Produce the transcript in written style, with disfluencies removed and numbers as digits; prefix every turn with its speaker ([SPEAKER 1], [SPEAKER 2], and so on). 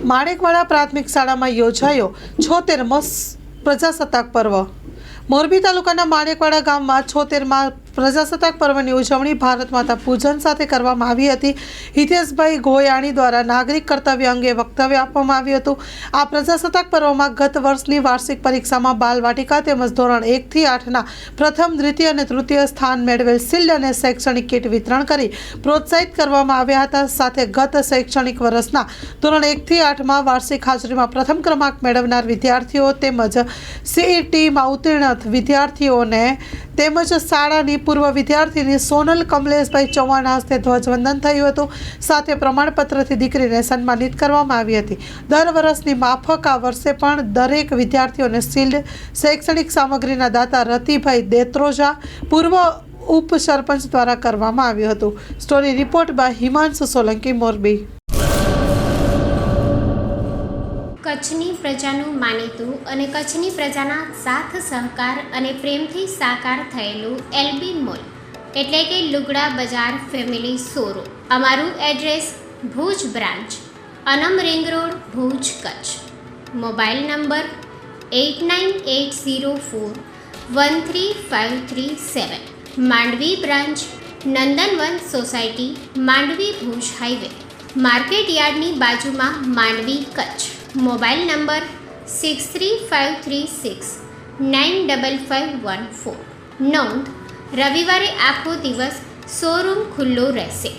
[SPEAKER 1] માણેકવાડા પ્રાથમિક શાળામાં યોજાયો 76મો પ્રજાસત્તાક પર્વ। મોરબી તાલુકાના માણેકવાડા ગામમાં 76મા પ્રજાસત્તાક પર્વની ઉજવણી ભારત માતા પૂજન સાથે કરવામાં આવી હતી। હિતેશભાઈ ગોયાણી દ્વારા નાગરિક કર્તવ્ય અંગે વક્તવ્ય આપવામાં આવ્યું હતું। આ પ્રજાસત્તાક પર્વમાં ગત વર્ષની વાર્ષિક પરીક્ષામાં બાલવાટિકા તેમજ ધોરણ 1 થી 8ના પ્રથમ, દ્વિતીય અને તૃતીય સ્થાન મેળવેલ શિલ્ડ અને શૈક્ષણિક કીટ વિતરણ કરી પ્રોત્સાહિત કરવામાં આવ્યા હતા। સાથે ગત શૈક્ષણિક વર્ષના ધોરણ 1 થી 8માં વાર્ષિક હાજરીમાં પ્રથમ ક્રમાંક મેળવનાર વિદ્યાર્થીઓ તેમજ CETમાં ઉત્તીર્ણ વિદ્યાર્થીઓને તેમજ શાળાની પૂર્વ વિદ્યાર્થીની સોનલ કમલેશભાઈ ચૌહાણ હસ્તે ધ્વજવંદન થયું હતું। સાથે પ્રમાણપત્રથી દીકરીને સન્માનિત કરવામાં આવી હતી। દર વર્ષની માફક આ વર્ષે પણ દરેક વિદ્યાર્થીઓને શિલ્ડ, શૈક્ષણિક સામગ્રીના દાતા રતિભાઈ દેત્રોજા, પૂર્વ ઉપસરપંચ દ્વારા કરવામાં આવ્યું હતું। Story report by Himanshu Solanki, Morbi.
[SPEAKER 2] કચ્છની પ્રજાનું માનીતું અને કચ્છની પ્રજાના સાથ સહકાર અને પ્રેમથી સાકાર થયેલું LB મોલ એટલે કે લુગડા બજાર ફેમિલી શોરૂમ। અમારું address Bhuj branch, Anam ring road, Bhuj, Kutch. Mobile number 8980413537। Mandvi branch, Nandanvan society, Mandvi, Bhuj highway, market યાર્ડની બાજુમાં, માંડવી, કચ્છ। Mobile number 6353695514। નોંધ: રવિવારે આખો દિવસ શોરૂમ ખુલ્લો રહેશે।